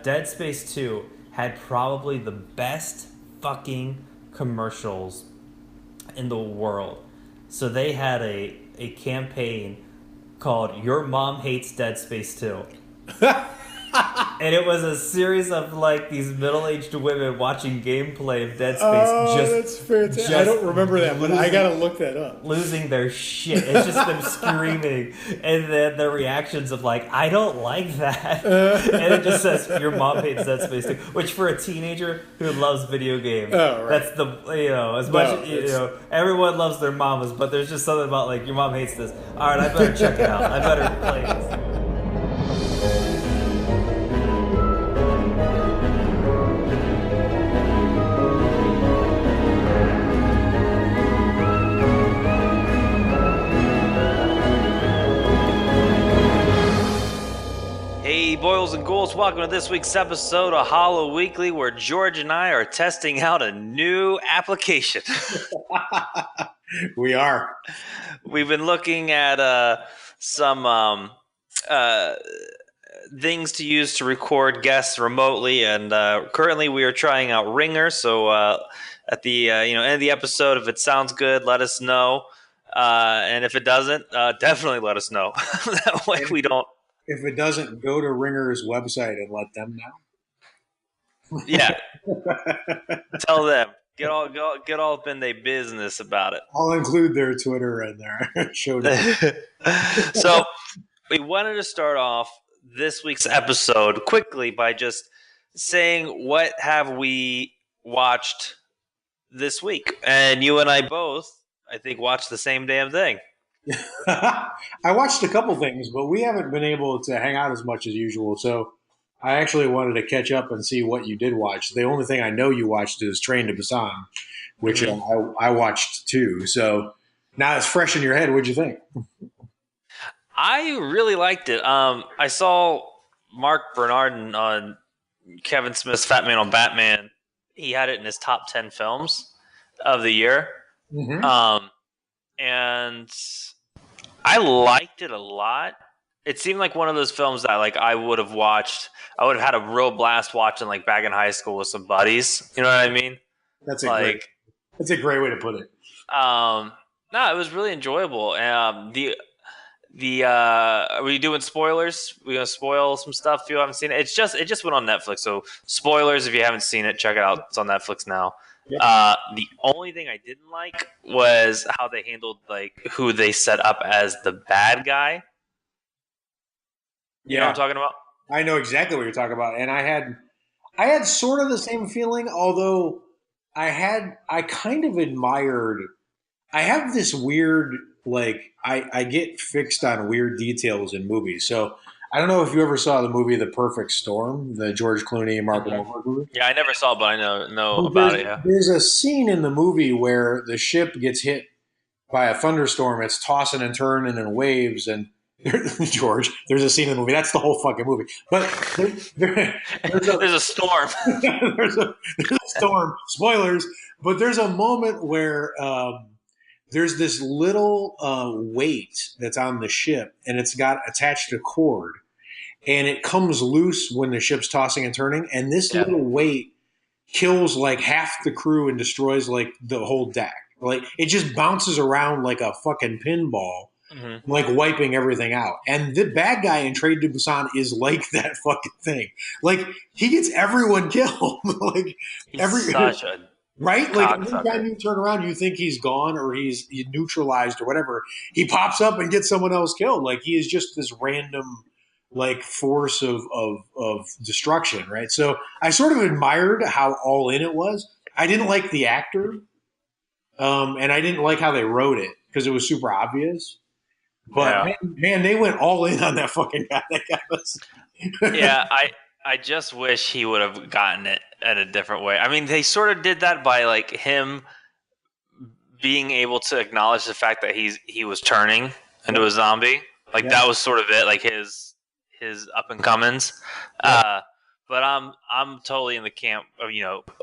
Dead Space 2 had probably the best fucking commercials in the world. So they had a campaign called Your Mom Hates Dead Space 2. And it was a series of like these middle-aged women watching gameplay of Dead Space. Oh, that's fantastic. I don't remember that, but I gotta look that up. Losing their shit. It's just them screaming, and then the reactions of like, I don't like that, and it just says Your Mom Hates Dead Space 2, which for a teenager who loves video games, that's the as much everyone loves their mamas, but there's just something about like your mom hates this. All right, I better check it out. I better play this. Hey, boils and ghouls, welcome to this week's episode of Hollow Weekly, where George and I are testing out a new application. We are. We've been looking at some things to use to record guests remotely, and currently we are trying out Ringer. So at the end of the episode, if it sounds good, let us know, and if it doesn't, definitely let us know. That way we don't. If it doesn't, go to Ringer's website and let them know. Yeah. Tell them. Get all up in their business about it. I'll include their Twitter in their show notes. So we wanted to start off this week's episode quickly by just saying what have we watched this week. And you and I both, I think, watched the same damn thing. I watched a couple things, but we haven't been able to hang out as much as usual. So I actually wanted to catch up and see what you did watch. The only thing I know you watched is Train to Busan, which I watched too. So now it's fresh in your head. What'd you think? I really liked it. I saw Mark Bernardin on Kevin Smith's Fat Man on Batman. He had it in his top 10 films of the year. Mm-hmm. And I liked it a lot. It seemed like one of those films that like I would have watched. I would have had a real blast watching like back in high school with some buddies. You know what I mean? That's a great way to put it. No, it was really enjoyable. Are we doing spoilers? We gonna spoil some stuff if you haven't seen it? It just went on Netflix. So spoilers if you haven't seen it, check it out. It's on Netflix now. Yep. The only thing I didn't like was how they handled like who they set up as the bad guy. You know what I'm talking about? I know exactly what you're talking about, and I had sort of the same feeling, although I kind of admired. I have this weird I get fixed on weird details in movies, so. I don't know if you ever saw the movie The Perfect Storm, the George Clooney and Mark Wahlberg movie. Yeah, I never saw it, but I know about it, yeah. There's a scene in the movie where the ship gets hit by a thunderstorm. It's tossing and turning and waves. And George, there's a scene in the movie. That's the whole fucking movie. But there's a storm. there's a storm. Spoilers. But there's a moment where there's this little weight that's on the ship, and it's got attached a cord. And it comes loose when the ship's tossing and turning. And this little weight kills like half the crew and destroys like the whole deck. Like it just bounces around like a fucking pinball, like wiping everything out. And the bad guy in Train to Busan is like that fucking thing. Like he gets everyone killed. Like such a right? Like every time you turn around, you think he's gone or he's neutralized or whatever. He pops up and gets someone else killed. Like he is just this random like force of destruction, right? So I sort of admired how all in it was. I didn't like the actor, and I didn't like how they wrote it because it was super obvious. But man, they went all in on that fucking guy. That guy was. Yeah, I just wish he would have gotten it in a different way. I mean, they sort of did that by like him being able to acknowledge the fact that he was turning into a zombie. Like that was sort of it. Like his up and comings. But But I'm totally in the camp of,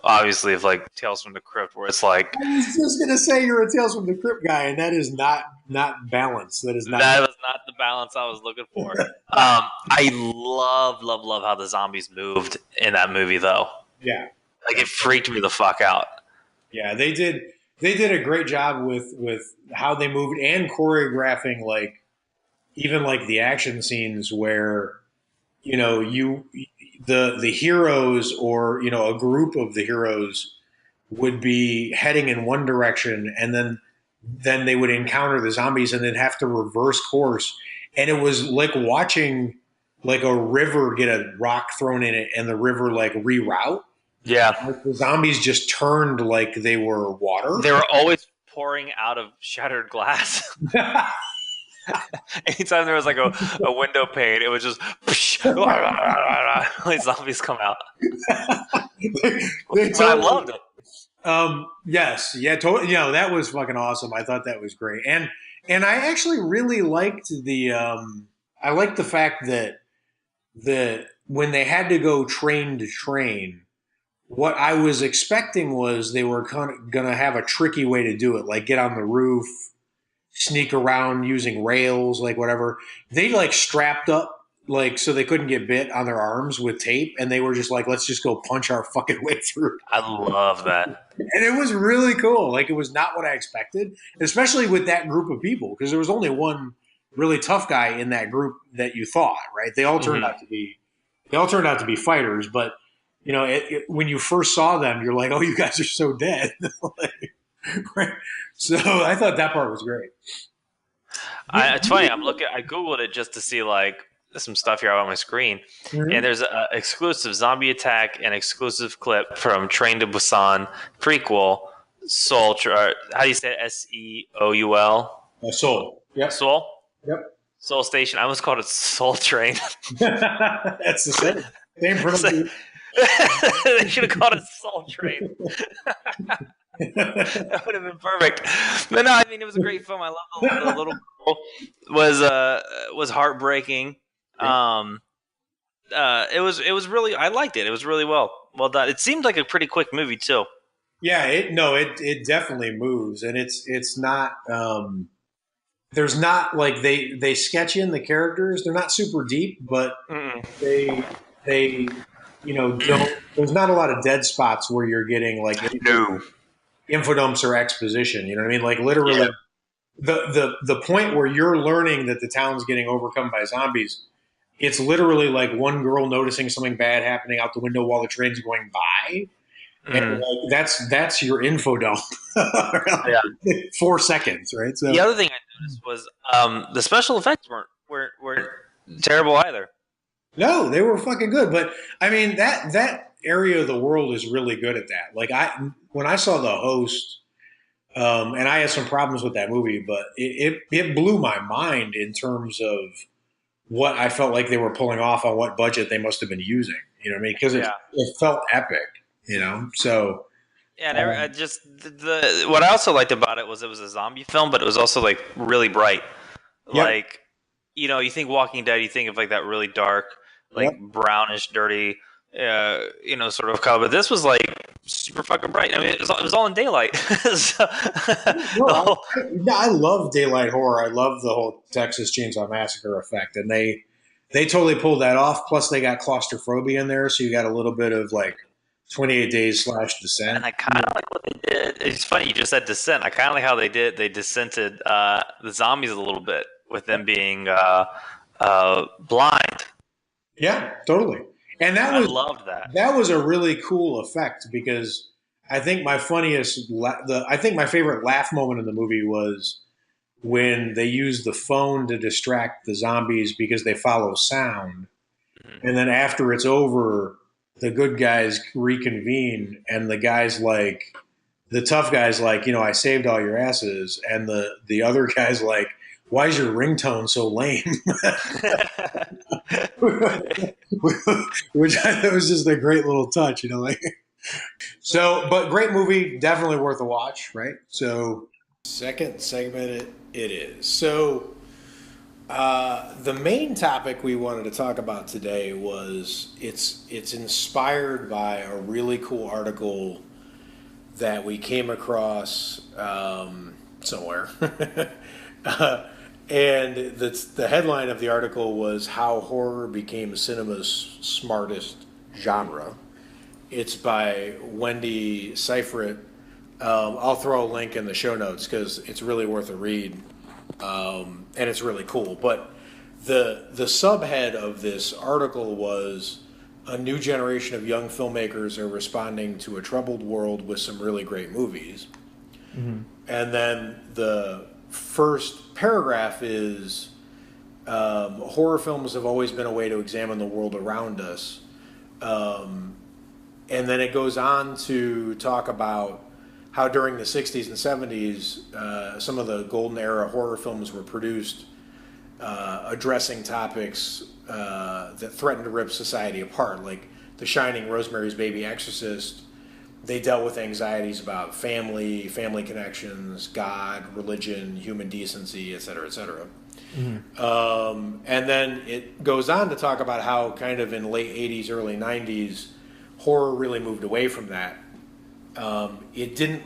obviously of like Tales from the Crypt, where it's like I was just gonna say you're a Tales from the Crypt guy, and that is not balanced. That is not. that was not the balance I was looking for. I love how the zombies moved in that movie, though. Yeah, Like it freaked me the fuck out. yeah, they did. They did a great job with how they moved and choreographing, like even like the action scenes where the heroes, or a group of the heroes would be heading in one direction, and then they would encounter the zombies and then have to reverse course, and it was like watching like a river get a rock thrown in it and the river like reroute. Yeah. Like the zombies just turned like they were water. They were always pouring out of shattered glass. Anytime there was like a window pane, it was just like zombies come out. They But I loved it. Yes, yeah, totally. That was fucking awesome. I thought that was great, and I actually really liked I liked the fact that when they had to go train to train, what I was expecting was they were gonna have a tricky way to do it, like get on the roof, sneak around using rails, like whatever. They like strapped up like so they couldn't get bit on their arms with tape, and they were just like, let's just go punch our fucking way through. I love that. And it was really cool. Like it was not what I expected, especially with that group of people, because there was only one really tough guy in that group that you thought, right? They all turned out to be fighters, but when you first saw them, you're like, oh, you guys are so dead. Right? So I thought that part was great. It's funny. I Googled it just to see like some stuff here on my screen, and there's an exclusive zombie attack and exclusive clip from Train to Busan prequel Soul. How do you say it? Seoul? Soul. Yep. Soul. Yep. Soul Station. I almost called it Soul Train. That's the same. Same pronunciation. They should have called it Soul Train. That would have been perfect. But no, I mean it was a great film. I love the little girl was heartbreaking. It was really, I liked it. It was really well done. It seemed like a pretty quick movie too. Yeah, it definitely moves, and it's not. There's not like they sketch in the characters. They're not super deep, but they don't. There's not a lot of dead spots where you're getting like infodumps or exposition. You know what I mean? Like literally, the point where you're learning that the town's getting overcome by zombies. It's literally like one girl noticing something bad happening out the window while the train's going by. And like, that's your info dump. 4 seconds, right? So the other thing I noticed was the special effects weren't terrible either. No, they were fucking good. But I mean that area of the world is really good at that. Like when I saw The Host, and I had some problems with that movie, but it blew my mind in terms of what I felt like they were pulling off on what budget they must have been using. You know what I mean? Because it felt epic. So yeah. Just what I also liked about it was a zombie film, but it was also like really bright. Yep. Like you think Walking Dead, you think of like that really dark, like brownish, dirty, sort of color. But this was like super fucking bright. I mean, it was all in daylight. I love daylight horror. I love the whole Texas Chainsaw Massacre effect, and they totally pulled that off. Plus, they got claustrophobia in there, so you got a little bit of like 28 Days / Descent. And I kind of like what they did. It's funny you just said Descent. I kind of like how they did. They descented the zombies a little bit with them being blind. Yeah, totally. And I loved that. That was a really cool effect because I think my favorite laugh moment in the movie was when they used the phone to distract the zombies because they follow sound. And then after it's over, the good guys reconvene and the tough guy's like, I saved all your asses. And the other guy's like, why is your ringtone so lame? Which I thought was just a great little touch, but great movie, definitely worth a watch, right? So second segment it is. So The main topic we wanted to talk about today was it's inspired by a really cool article that we came across somewhere. And the headline of the article was How Horror Became Cinema's Smartest Genre. It's by Wendy Seifert. I'll throw a link in the show notes because it's really worth a read, and it's really cool. But the subhead of this article was a new generation of young filmmakers are responding to a troubled world with some really great movies. Mm-hmm. And then the first paragraph is horror films have always been a way to examine the world around us. And then it goes on to talk about how during the 60s and 70s, some of the golden era horror films were produced addressing topics that threatened to rip society apart, like The Shining, Rosemary's Baby, Exorcist. They dealt with anxieties about family connections, God, religion, human decency, et cetera, et cetera. Mm-hmm. And then it goes on to talk about how kind of in late 80s, early 90s, horror really moved away from that. It didn't.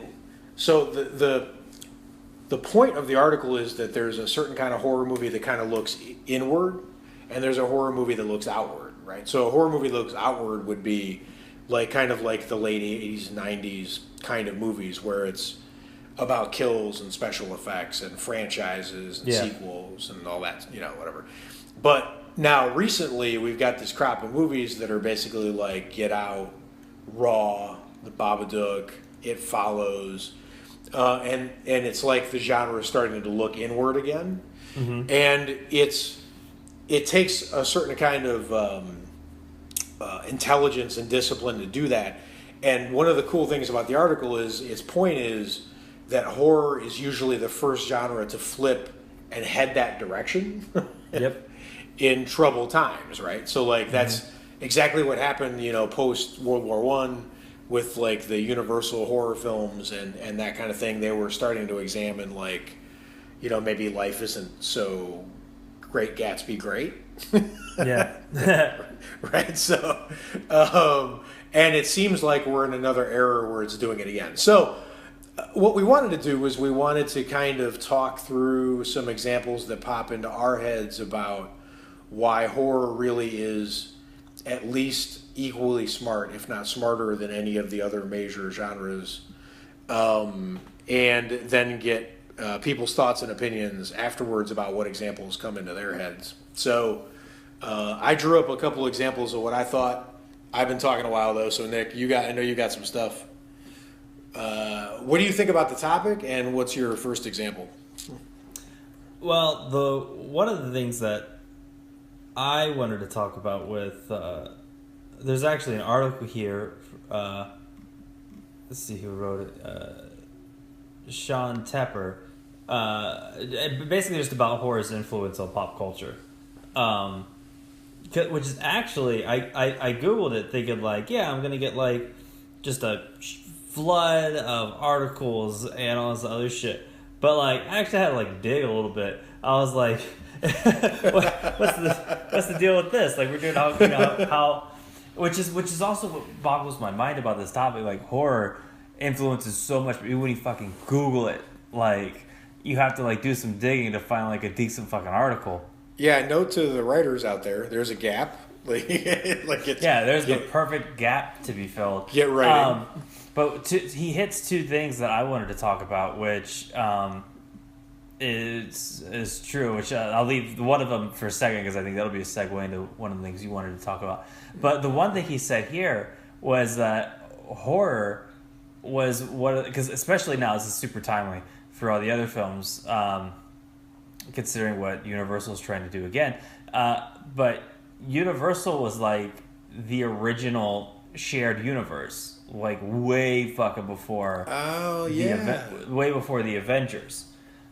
So the point of the article is that there's a certain kind of horror movie that kind of looks inward, and there's a horror movie that looks outward, right? So a horror movie that looks outward would be like kind of like the late 80s, 90s kind of movies where it's about kills and special effects and franchises and sequels and all that, whatever. But now recently we've got this crop of movies that are basically like Get Out, Raw, The Babadook, It Follows, and it's like the genre is starting to look inward again. Mm-hmm. And it takes a certain kind of intelligence and discipline to do that. And one of the cool things about the article is its point is that horror is usually the first genre to flip and head that direction. Yep. In troubled times, right? So like that's exactly what happened, post World War I with like the Universal horror films and that kind of thing. They were starting to examine like, maybe life isn't so Great Gatsby great. Yeah. Right. So, and it seems like we're in another era where it's doing it again. So, what we wanted to do was we wanted to kind of talk through some examples that pop into our heads about why horror really is at least equally smart, if not smarter, than any of the other major genres, and then get people's thoughts and opinions afterwards about what examples come into their heads. So I drew up a couple examples of what I thought. I've been talking a while though, so Nick, I know you got some stuff. What do you think about the topic, and what's your first example? Well, one of the things that I wanted to talk about with there's actually an article here. Let's see who wrote it. Sean Tepper. Basically, just about horror's influence on pop culture. Which is actually, I googled it thinking like, I'm gonna get like just a flood of articles and all this other shit. But like, I actually had to like dig a little bit. I was like, what's the deal with this? Like, we're doing how which is also what boggles my mind about this topic. Like, horror influences so much. But when you fucking Google it, like, you have to like do some digging to find like a decent fucking article. Yeah, note to the writers out there: there's a gap. There's the perfect gap to be filled. Get writing. But he hits two things that I wanted to talk about, which is true. Which I'll leave one of them for a second because I think that'll be a segue into one of the things you wanted to talk about. But the one thing he said here was that horror was because especially now this is super timely for all the other films, considering what Universal is trying to do again. But Universal was like the original shared universe, like way fucking before. Oh yeah, way before the Avengers.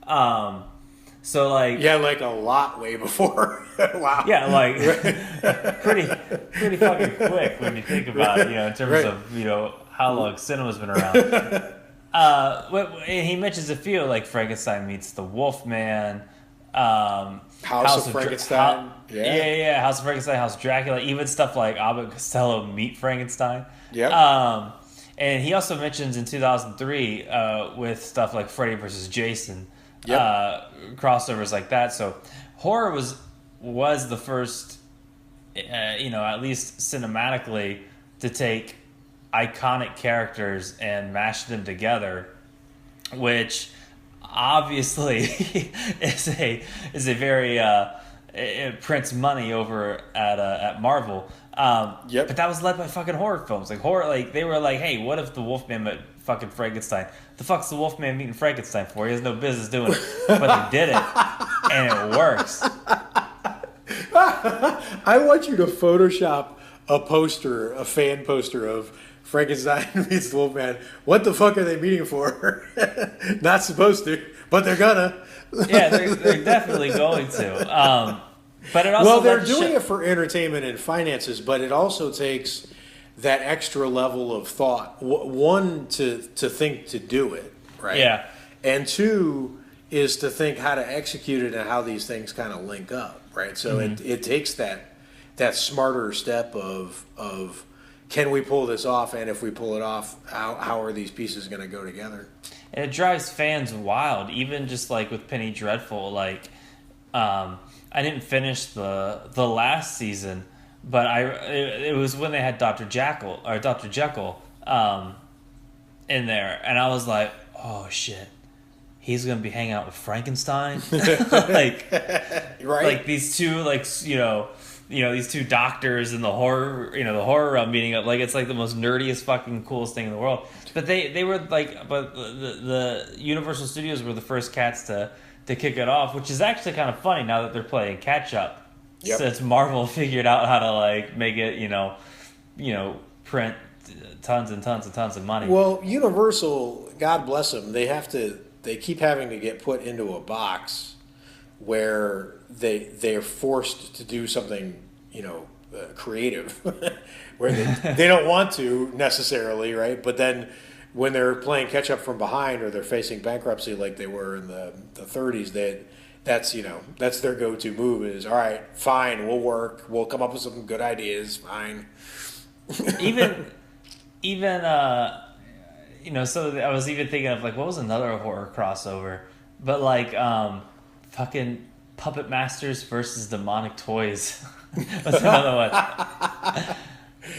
So like like a lot way before. Wow. Yeah, like pretty fucking quick when you think about it. In terms of how long cinema's been around. He mentions a few like Frankenstein meets the Wolfman. House of Frankenstein. Yeah. House of Frankenstein, House of Dracula, even stuff like Abbott and Costello Meet Frankenstein. Yep. And he also mentions in 2003 with stuff like Freddy versus Jason, crossovers like that. So horror was the first, at least cinematically, to take iconic characters and mash them together, which obviously is a very it prints money over at Marvel. But that was led by fucking horror films. Like horror, like they were like, hey, what if the Wolfman met fucking Frankenstein? The fuck's the Wolfman meeting Frankenstein for? He has no business doing it, but they did it, and it works. I want you to Photoshop a fan poster of Frankenstein meets the Wolfman. What the fuck are they meeting for? Not supposed to, but they're gonna. Yeah, they're definitely going to. But it also they're doing it for entertainment and finances, but it also takes that extra level of thought. One, to think to do it, right? Yeah. And two is to think how to execute it and how these things kind of link up, right? So it takes that smarter step of can we pull this off, and if we pull it off, how are these pieces going to go together? And it drives fans wild, even just like with Penny Dreadful. Like, I didn't finish the last season, but it was when they had Dr. Jekyll in there, and I was like, oh shit, he's gonna be hanging out with Frankenstein, like, right? Like these two, these two doctors in the horror realm meeting up. Like it's like the most nerdiest fucking coolest thing in the world. But they were like, but the Universal Studios were the first cats to kick it off, which is actually kind of funny now that they're playing catch up. Yep. Since Marvel figured out how to like make it, print tons and tons and tons of money. Well, Universal, God bless them, they keep having to get put into a box where they're forced to do something, creative, where they don't want to necessarily, right? But then when they're playing catch up from behind or they're facing bankruptcy like they were in the 30s, that's their go-to move is, all right, fine, we'll come up with some good ideas, fine. even so I was even thinking of like, what was another horror crossover? But like fucking Puppet Masters versus Demonic Toys was another one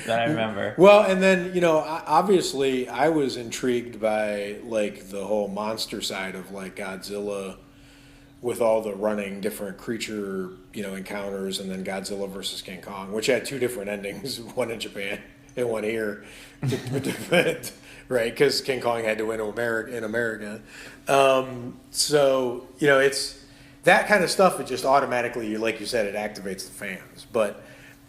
that I remember. Well, and then, obviously I was intrigued by like the whole monster side of like Godzilla with all the running different creature, encounters, and then Godzilla versus King Kong, which had two different endings, one in Japan and one here, right? Because King Kong had to win in America. So, it's that kind of stuff. It just automatically, like you said, it activates the fans. But,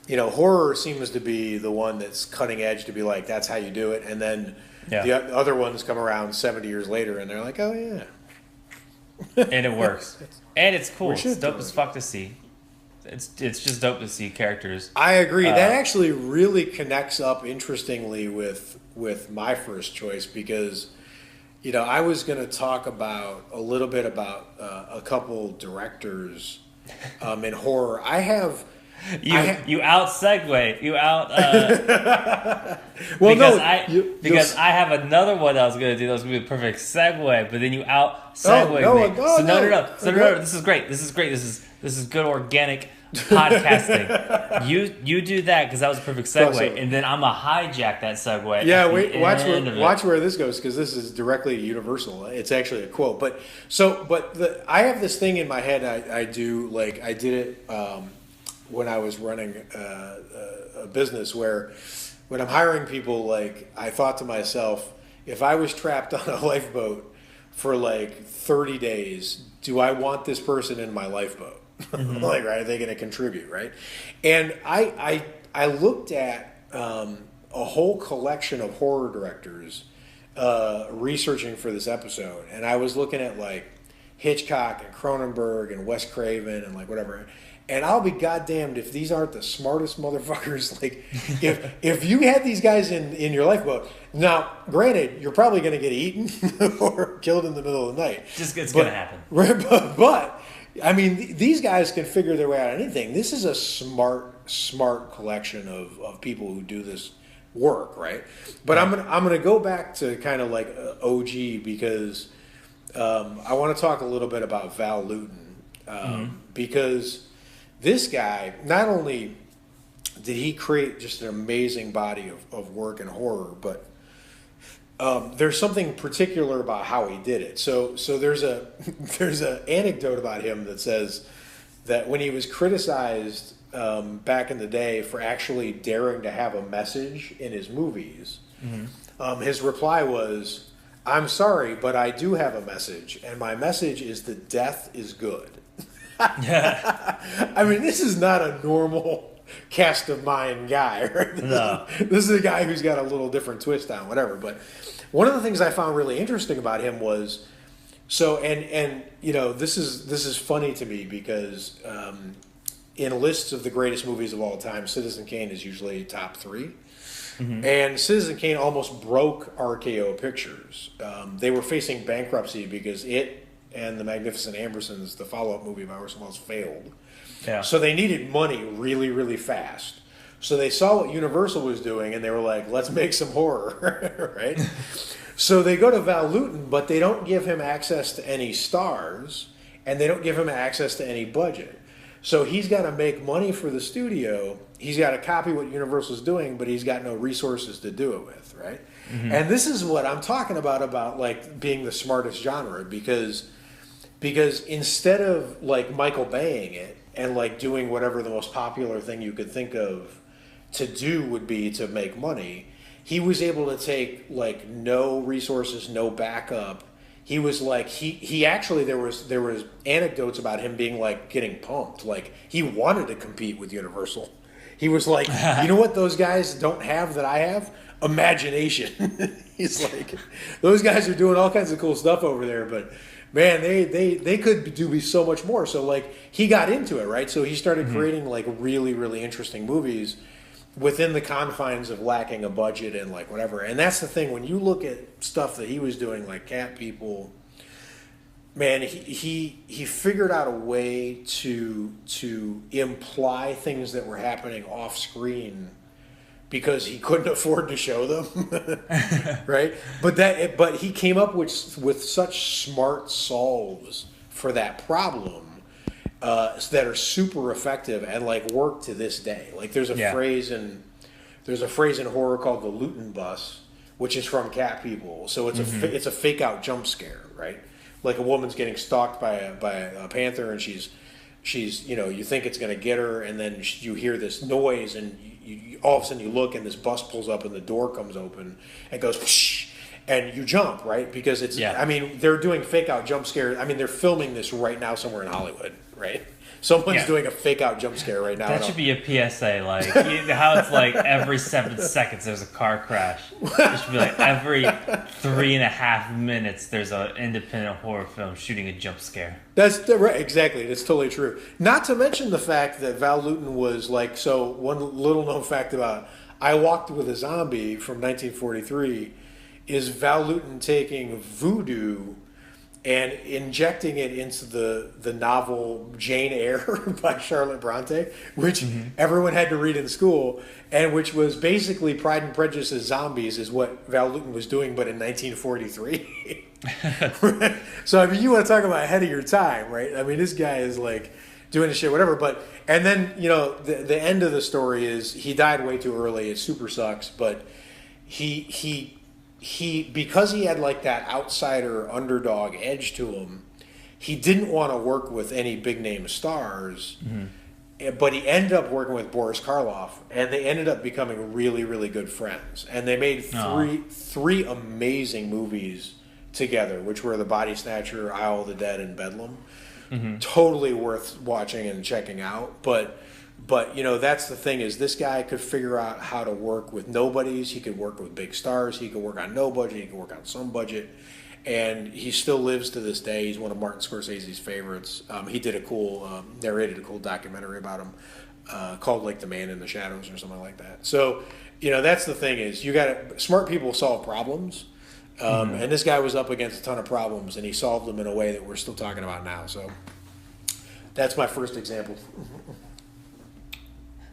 horror seems to be the one that's cutting edge to be like, that's how you do it. And then the other ones come around 70 years later and they're like, oh, yeah. And it works. And it's cool. It's dope do as it. fuck to see. It's just dope to see characters. I agree. That actually really connects up interestingly with my first choice because, I was going to talk a little bit about a couple directors in horror. You out segue. You out. Well, because I have another one I was going to do. That was going to be a perfect segue, but then you out segue me. No. This is great. This is good organic podcasting. You do that because that was a perfect segue, and then I'm gonna hijack that segue. Yeah, watch where this goes because this is directly Universal. It's actually a quote, I have this thing in my head. I did it when I was running a business where when I'm hiring people, like I thought to myself, if I was trapped on a lifeboat for like 30 days, do I want this person in my lifeboat? Mm-hmm. Like, right? Are they going to contribute, right? And I looked at a whole collection of horror directors researching for this episode, and I was looking at like Hitchcock and Cronenberg and Wes Craven and like whatever. And I'll be goddamned if these aren't the smartest motherfuckers. Like, if you had these guys in your lifeboat, now, granted, you're probably going to get eaten or killed in the middle of the night. It's going to happen. But I mean, these guys can figure their way out of anything. This is a smart collection of people who do this work, right? But I'm gonna go back to kind of like OG because I want to talk a little bit about Val Lewton because this guy not only did he create just an amazing body of work in horror, but there's something particular about how he did it. So there's an anecdote about him that says that when he was criticized back in the day for actually daring to have a message in his movies, his reply was, "I'm sorry, but I do have a message, and my message is that death is good." I mean, this is not a normal cast of mind guy, right? No. This is a guy who's got a little different twist on whatever. But one of the things I found really interesting about him was and you know, this is funny to me because in lists of the greatest movies of all time, Citizen Kane is usually top 3. And Citizen Kane almost broke RKO Pictures. They were facing bankruptcy because it and The Magnificent Ambersons, the follow-up movie by Orson Welles, failed. Yeah. So they needed money really, really fast. So they saw what Universal was doing, and they were like, let's make some horror, right? So they go to Val Lewton, but they don't give him access to any stars, and they don't give him access to any budget. So he's got to make money for the studio. He's got to copy what Universal's doing, but he's got no resources to do it with, right? And this is what I'm talking about like being the smartest genre, because instead of like Michael Baying it and like doing whatever the most popular thing you could think of to do would be to make money, he was able to take like no resources, no backup. He was like he actually there was anecdotes about him being like getting pumped, like he wanted to compete with Universal. He was like, you know what those guys don't have that I have? Imagination. He's like, those guys are doing all kinds of cool stuff over there, but man, they could do so much more. So like he got into it, right? So he started creating like really, really interesting movies within the confines of lacking a budget and like whatever. And that's the thing, when you look at stuff that he was doing, like Cat People, man, he figured out a way to imply things that were happening off screen because he couldn't afford to show them, right? But he came up with such smart solves for that problem that are super effective and like work to this day. Like there's a phrase in horror called the Luton bus, which is from Cat People. So it's it's a fake out jump scare, right? Like a woman's getting stalked by a panther, and she's you know, you think it's going to get her, and then you hear this noise, and you all of a sudden you look, and this bus pulls up, and the door comes open and goes whoosh, and you jump, right? Because it's I mean, they're doing fake out jump scares. I mean, they're filming this right now somewhere in Hollywood, right? Someone's doing a fake out jump scare right now. That should be a PSA, like you know how it's like every 7 seconds there's a car crash. It should be like every 3.5 minutes there's an independent horror film shooting a jump scare. That's right, exactly. That's totally true. Not to mention the fact that Val Lewton was like, so one little known fact about I Walked with a Zombie from 1943 is Val Lewton taking voodoo and injecting it into the novel Jane Eyre by Charlotte Bronte, which everyone had to read in school, and which was basically Pride and Prejudice's zombies is what Val Lewton was doing, but in 1943. So, I mean, you want to talk about ahead of your time, right? I mean, this guy is like doing this shit, whatever. But, and then, you know, the end of the story is he died way too early. It super sucks, but he because he had like that outsider underdog edge to him, he didn't want to work with any big name stars, but he ended up working with Boris Karloff, and they ended up becoming really, really good friends. And they made three amazing movies together, which were The Body Snatcher, Isle of the Dead, and Bedlam. Totally worth watching and checking out. But you know, that's the thing, is this guy could figure out how to work with nobodies. He could work with big stars. He could work on no budget. He could work on some budget. And he still lives to this day. He's one of Martin Scorsese's favorites. He did narrated a cool documentary about him called like The Man in the Shadows or something like that. So, you know, that's the thing, is smart people solve problems. And this guy was up against a ton of problems, and he solved them in a way that we're still talking about now. So That's my first example.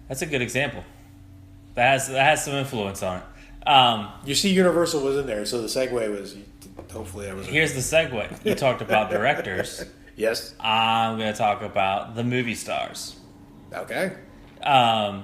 That's a good example. That has some influence on it. You see, Universal was in there, so the segue was. Hopefully, that was. Here's the segue. You talked about directors. Yes. I'm going to talk about the movie stars. Okay. And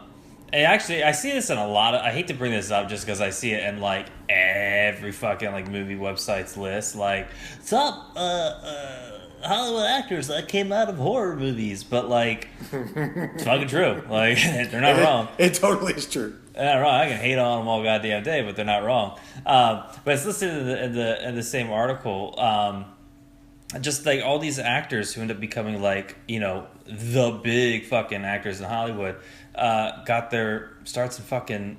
actually, I see this in a lot of. I hate to bring this up just because I see it in like every fucking like movie website's list, like top Hollywood actors that came out of horror movies. But like, it's fucking true. Like, they're not wrong. It totally is true. They're not wrong. I can hate on them all goddamn day, but they're not wrong. But it's listed in the same article. Just like all these actors who end up becoming like, you know, the big fucking actors in Hollywood, got their starts in fucking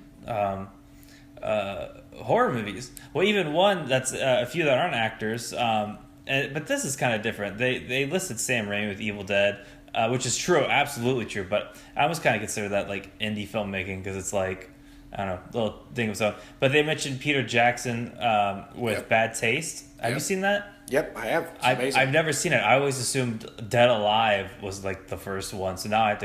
horror movies. Well, even one that's a few that aren't actors. But this is kind of different. They listed Sam Raimi with Evil Dead, which is true, absolutely true. But I almost kind of consider that like indie filmmaking because it's like, I don't know, little thing of its own. But they mentioned Peter Jackson with Bad Taste. Have you seen that? Yep, I have. It's amazing. I've never seen it. I always assumed Dead Alive was like the first one, so now I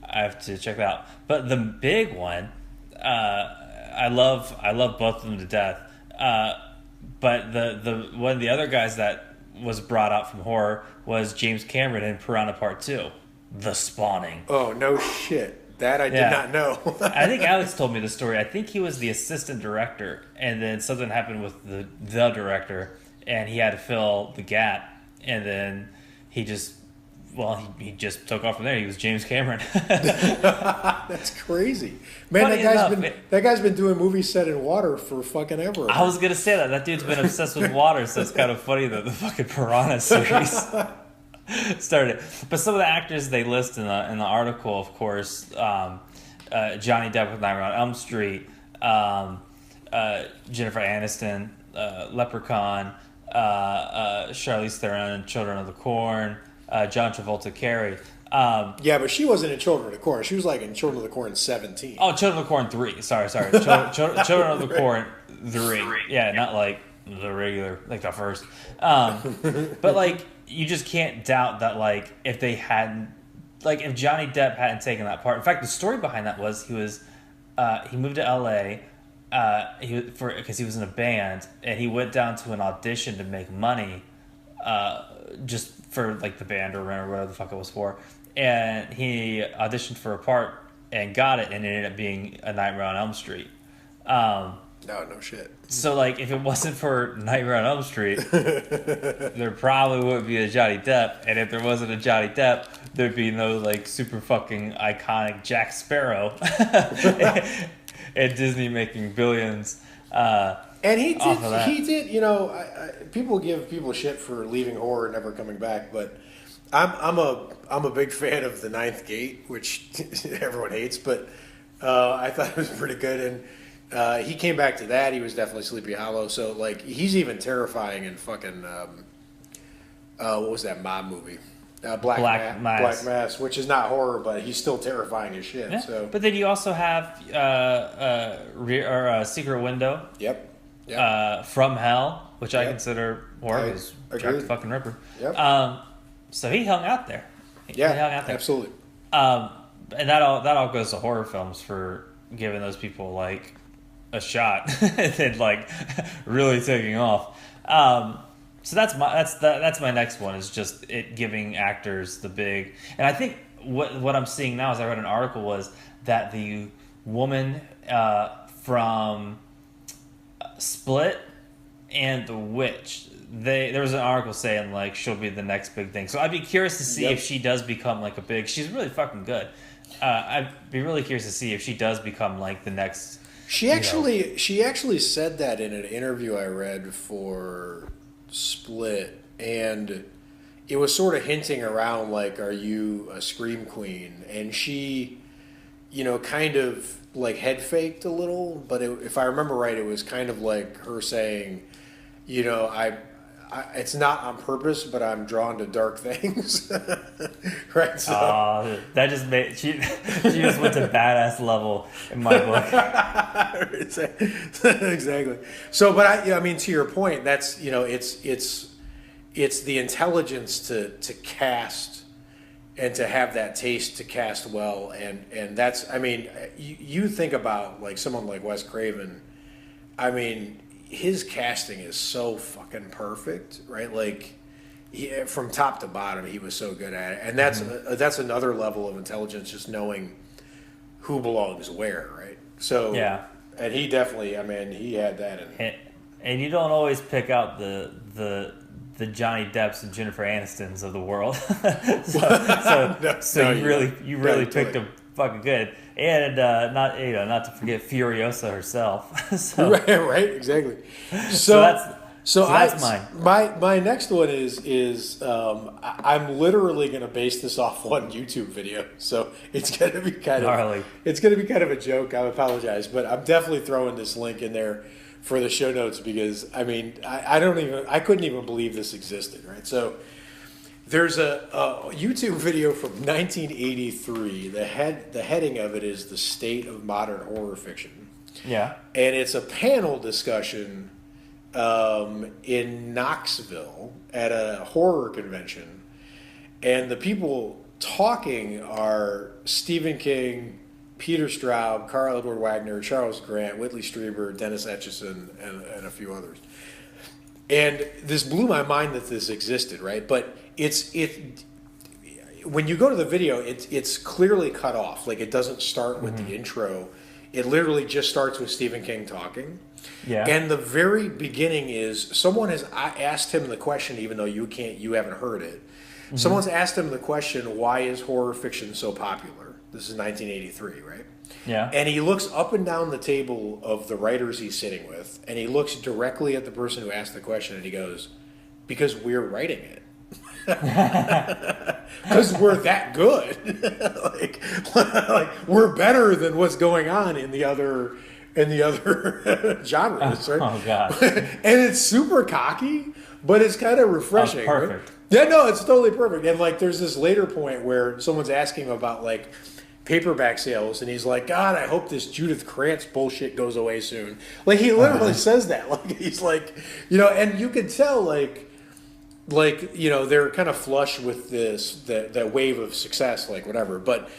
have to check that out. But the big one, I love both of them to death. But the one of the other guys that was brought out from horror was James Cameron in Piranha Part 2, The Spawning. Oh, no shit. That I did not know. I think Alex told me the story. I think he was the assistant director, and then something happened with the director, and he had to fill the gap, and then he just took off from there. He was James Cameron. That's crazy, man. That guy's been doing movies set in water for fucking ever. I was gonna say that dude's been obsessed with water, so it's kind of funny that the fucking Piranha series started. But some of the actors they list in the article, of course, Johnny Depp with Nightmare on Elm Street, Jennifer Aniston, Leprechaun, Charlize Theron, Children of the Corn, John Travolta, Carrie. Yeah, but she wasn't in Children of the Corn. She was like in Children of the Corn 17. Oh, Children of the Corn 3. Sorry. Children of the Corn 3. Yeah, not like the regular, like the first. But like, you just can't doubt that like if they hadn't, like if Johnny Depp hadn't taken that part. In fact, the story behind that was he moved to LA because he was in a band, and he went down to an audition to make money, just for like the band or whatever the fuck it was for, and he auditioned for a part and got it, and it ended up being A Nightmare on Elm Street. No shit. So like, if it wasn't for Nightmare on Elm Street, there probably wouldn't be a Johnny Depp, and if there wasn't a Johnny Depp, there'd be no like super fucking iconic Jack Sparrow. And Disney making billions. And he did. You know, people give people shit for leaving horror and never coming back, but I'm a big fan of The Ninth Gate, which everyone hates, but I thought it was pretty good. And he came back to that. He was definitely Sleepy Hollow. So like, he's even terrifying in fucking what was that mob movie? Black Mass, which is not horror, but he's still terrifying as shit. Yeah. So, but then you also have Secret Window. Yep. From Hell, which I consider horror, is Jack the fucking Ripper. Yep. So he hung out there. He hung out there. Absolutely. And that all goes to horror films for giving those people like a shot and then like really taking off. So that's my next one, is just it giving actors the big. And I think what I'm seeing now, as I read an article, was that the woman from Split and The Witch, there was an article saying like she'll be the next big thing. So I'd be curious to see if she does become like a big. She's really fucking good. I'd be really curious to see if she does become like the next. She actually said that in an interview I read for Split, and it was sort of hinting around like, are you a scream queen? And she, you know, kind of like head faked a little, but if I remember right, it was kind of like her saying, you know, I it's not on purpose, but I'm drawn to dark things. Right? So that just made she just went to badass level in my book. Exactly. So, but I mean, to your point, that's, you know, it's the intelligence to cast and to have that taste to cast well, and that's, I mean, you think about like someone like Wes Craven. I mean, his casting is so fucking perfect, right? Like, from top to bottom, he was so good at it, and that's another level of intelligence, just knowing who belongs where, right? So Yeah. and he definitely, I mean, he had that in. And you don't always pick out the Johnny Depps and Jennifer Anistons of the world. so you really picked them fucking good. And not to forget Furiosa herself. So, right, exactly. So that's mine. My next one is I'm literally going to base this off one YouTube video, so it's going to be kind of a joke. I apologize, but I'm definitely throwing this link in there for the show notes because I mean I couldn't even believe this existed, right? So there's a YouTube video from 1983. The heading of it is "The State of Modern Horror Fiction." Yeah, and it's a panel discussion in Knoxville at a horror convention, and the people talking are Stephen King, Peter Straub, Karl Edward Wagner, Charles Grant, Whitley Strieber, Dennis Etchison, and a few others. And this blew my mind that this existed, right? But when you go to the video, it's clearly cut off. Like, it doesn't start with the intro. It literally just starts with Stephen King talking. Yeah. And the very beginning is someone has asked him the question, even though you haven't heard it. Mm-hmm. Someone's asked him the question, why is horror fiction so popular? This is 1983, right? Yeah. And he looks up and down the table of the writers he's sitting with, and he looks directly at the person who asked the question, and he goes, because we're writing it. Because we're that good. like we're better than what's going on in the other genres, right? Oh god. And it's super cocky, but it's kind of refreshing. Perfect. Right? Yeah, no, it's totally perfect. And like there's this later point where someone's asking him about like paperback sales, and he's like, God, I hope this Judith Krantz bullshit goes away soon. Like he literally says that. Like he's like, and you could tell like they're kind of flush with that wave of success, like whatever. But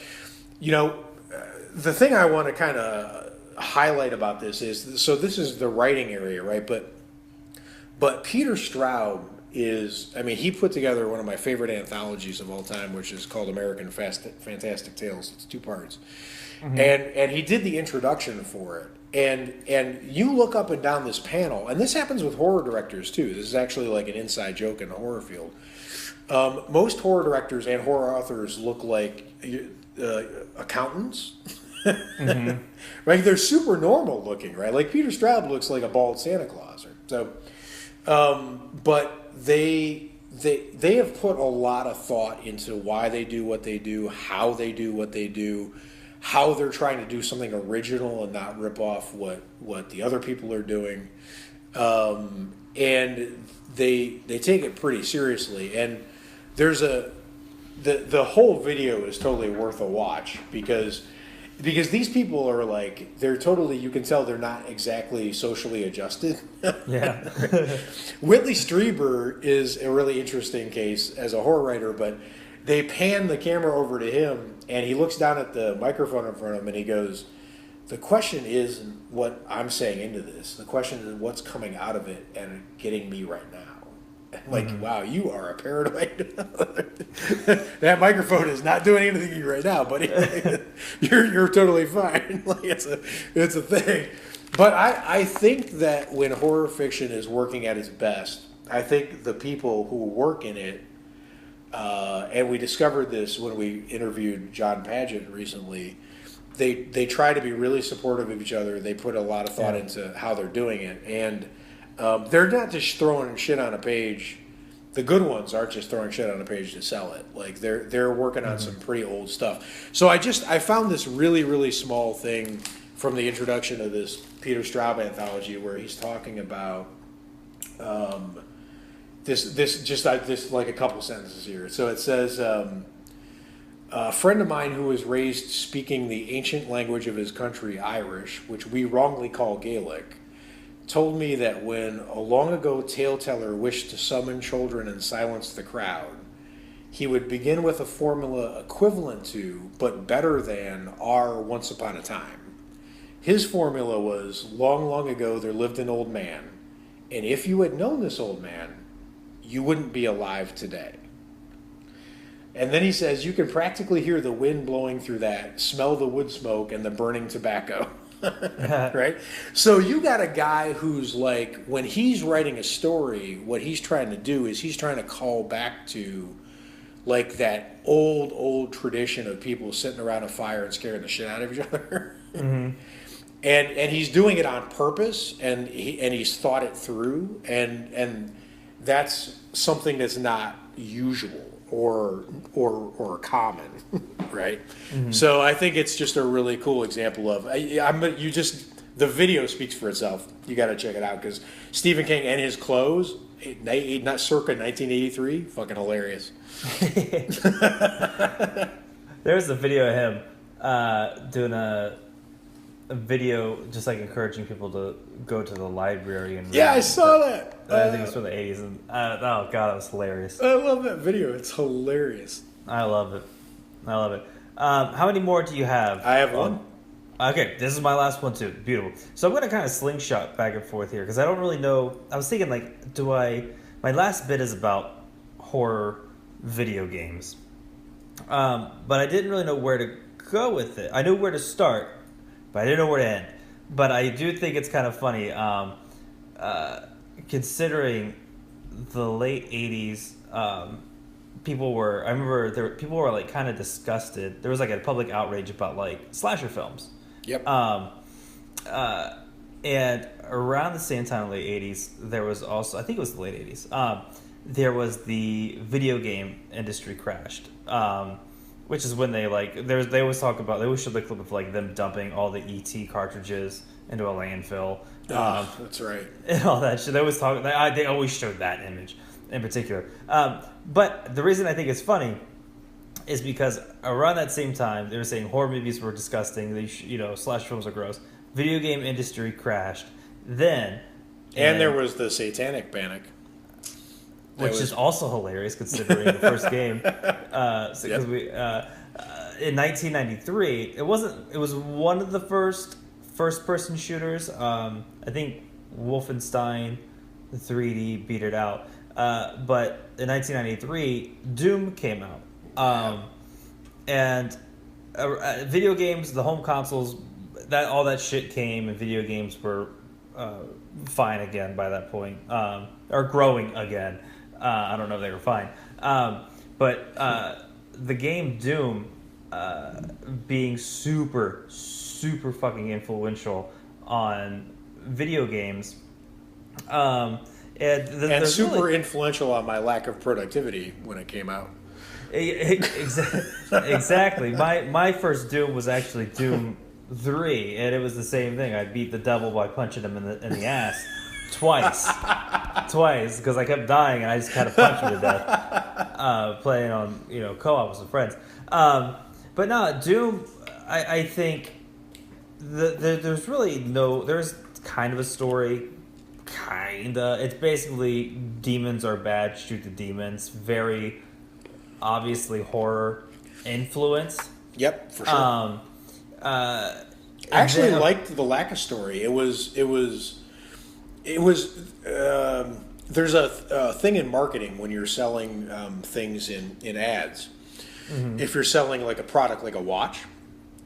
the thing I want to kind of highlight about this is, so this is the writing area, right? But Peter Straub he put together one of my favorite anthologies of all time, which is called American Fantastic Tales. It's 2 parts. Mm-hmm. And he did the introduction for it. And you look up and down this panel, and this happens with horror directors too. This is actually like an inside joke in the horror field. Most horror directors and horror authors look like accountants. Mm-hmm. Right? They're super normal looking, right? Like Peter Straub looks like a bald Santa Claus. Right? So, but they have put a lot of thought into why they do what they do, how they do what they do, how they're trying to do something original and not rip off what the other people are doing, and they take it pretty seriously. And there's the whole video is totally worth a watch because these people are like, they're totally, you can tell they're not exactly socially adjusted. Yeah. Whitley Strieber is a really interesting case as a horror writer, but they pan the camera over to him and he looks down at the microphone in front of him and he goes, the question isn't what I'm saying into this. The question is what's coming out of it and getting me right now. Like, mm-hmm. Wow, you are a paranoid. That microphone is not doing anything to you right now, buddy. You're totally fine. Like it's a thing. But I think that when horror fiction is working at its best, I think the people who work in it, and we discovered this when we interviewed John Padgett recently, they try to be really supportive of each other. They put a lot of thought into how they're doing it, and they're not just throwing shit on a page. The good ones aren't just throwing shit on a page to sell it. Like they're working on some pretty old stuff. So I found this really, really small thing from the introduction of this Peter Straub anthology where he's talking about this like a couple sentences here. So it says, a friend of mine who was raised speaking the ancient language of his country, Irish, which we wrongly call Gaelic, told me that when a long ago tale teller wished to summon children and silence the crowd, he would begin with a formula equivalent to, but better than, our Once Upon a Time. His formula was, long, long ago there lived an old man, and if you had known this old man, you wouldn't be alive today. And then he says, you can practically hear the wind blowing through that, smell the wood smoke and the burning tobacco. Right? So you got a guy who's like, when he's writing a story, what he's trying to do is he's trying to call back to like that old tradition of people sitting around a fire and scaring the shit out of each other. Mm-hmm. And he's doing it on purpose, and he's thought it through, and that's something that's not usual or common, right? Mm-hmm. So I think it's just a really cool example of the video speaks for itself. You got to check it out because Stephen King and his clothes, not circa 1983, fucking hilarious. There's a video of him doing a video just like encouraging people to go to the library and read. I saw that. I think it was from the 80s, and oh god, it was hilarious. I love that video. It's hilarious. I love it. How many more do you have? I have one. Okay, this is my last one too. Beautiful. So I'm going to kind of slingshot back and forth here because I don't really know. I was thinking like, my last bit is about horror video games, but I didn't really know where to go with it. I knew where to start, but I didn't know where to end. But I do think it's kind of funny, considering the late 80s, people were like kind of disgusted. There was like a public outrage about like slasher films. Yep. And around the same time, late 80s, there was also, I think it was the late 80s, there was the video game industry crashed. Which is when they always talk about, they always show the clip of like them dumping all the ET cartridges into a landfill. That's right. And all that shit. They always showed that image in particular. But the reason I think it's funny is because around that same time, they were saying horror movies were disgusting. Slash films are gross. Video game industry crashed. Then. And there was the Satanic Panic. Which is also hilarious considering the first game. Because in 1993, it was one of the first-person shooters. I think Wolfenstein 3D beat it out. But in 1993, Doom came out. And video games, the home consoles, all that shit came, and video games were fine again by that point. Or growing again. I don't know if they were fine. But the game Doom being super, super fucking influential on video games. And super influential on my lack of productivity when it came out. Exactly. My first Doom was actually Doom 3, and it was the same thing. I beat the devil by punching him in the ass. Twice, because I kept dying and I just kind of punched him to death, playing on co-op with some friends. But no, Doom, I think there's kind of a story, It's basically demons are bad, shoot the demons. Very obviously horror influence. Yep, for sure. I actually liked the lack of story. It was. There's a thing in marketing when you're selling things in ads. Mm-hmm. If you're selling like a product, like a watch,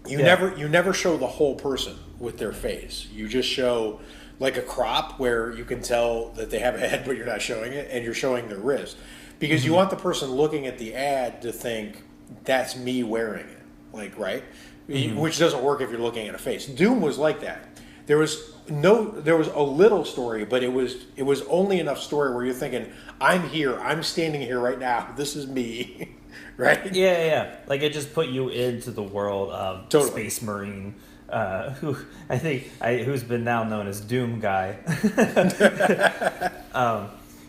you never show the whole person with their face. You just show like a crop where you can tell that they have a head, but you're not showing it, and you're showing their wrist because mm-hmm. you want the person looking at the ad to think that's me wearing it, like right, mm-hmm. which doesn't work if you're looking at a face. Doom was like that. There was a little story, but it was only enough story where you're thinking, I'm here, I'm standing here right now, this is me, right? Yeah. Like it just put you into the world of Space Marine, who's been now known as Doom Guy,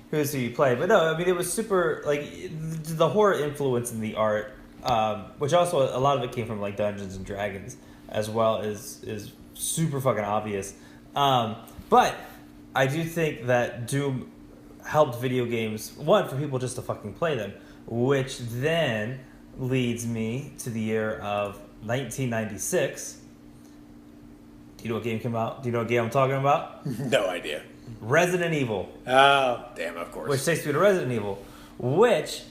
who's who you play. But no, I mean it was super like the horror influence in the art, which also a lot of it came from like Dungeons and Dragons as well is super fucking obvious. But I do think that Doom helped video games, one, for people just to fucking play them, which then leads me to the year of 1996. Do you know what game came out? Do you know what game I'm talking about? No idea. Resident Evil. Oh, damn, of course. Which takes me to Resident Evil, which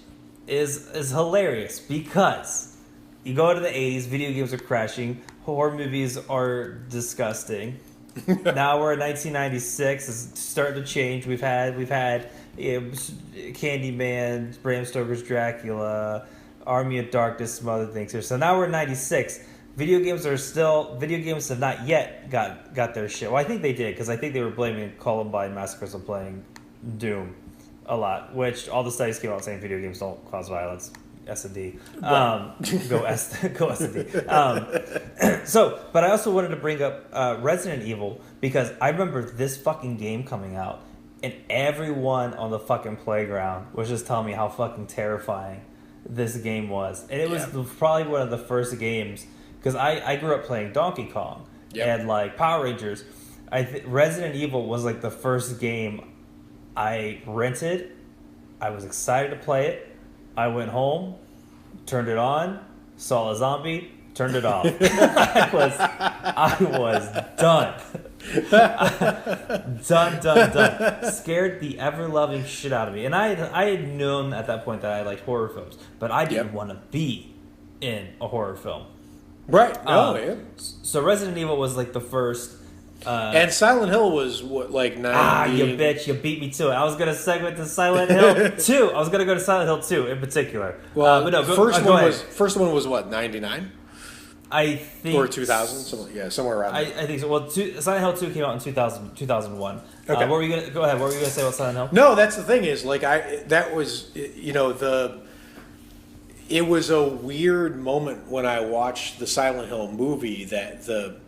is hilarious because you go to the 80s, video games are crashing, horror movies are disgusting. Now we're in 1996. It's starting to change. We've had Candyman, Bram Stoker's Dracula, Army of Darkness, some other things here. So now we're in 96. Video games have not yet got their shit. Well, I think they did because I think they were blaming Columbine massacres on playing Doom a lot, which all the studies came out saying video games don't cause violence. S&D. Go S&D. But I also wanted to bring up Resident Evil because I remember this fucking game coming out and everyone on the fucking playground was just telling me how fucking terrifying this game was. And it was probably one of the first games because I grew up playing Donkey Kong and like Power Rangers. Resident Evil was like the first game I rented. I was excited to play it. I went home, turned it on, saw a zombie, turned it off. I was done. done. Scared the ever-loving shit out of me. And I had known at that point that I liked horror films, but I didn't want to be in a horror film. Right. So Resident Evil was like the first. And Silent Hill was what, like 90? You bitch, you beat me to it. I was going to segue to Silent Hill 2. I was going to go to Silent Hill 2 in particular. Well, but no, first one was what, 99? I think... Or 2000? Somewhere around there. I think so. Well, Silent Hill 2 came out in 2001. Okay. What were you going to... Go ahead. What were you going to say about Silent Hill? No, that's the thing is, like, that was, it was a weird moment when I watched the Silent Hill movie that the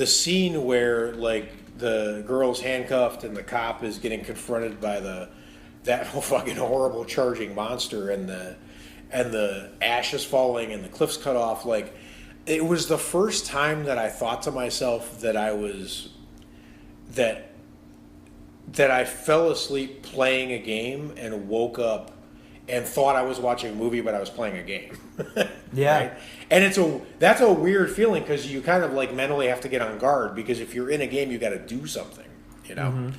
scene where like the girl's handcuffed and the cop is getting confronted by that fucking horrible charging monster and the ash is falling and the cliff's cut off, like it was the first time that I thought to myself that I fell asleep playing a game and woke up and thought I was watching a movie, but I was playing a game. Yeah. Right? And that's a weird feeling because you kind of like mentally have to get on guard because if you're in a game, you got to do something, Mm-hmm.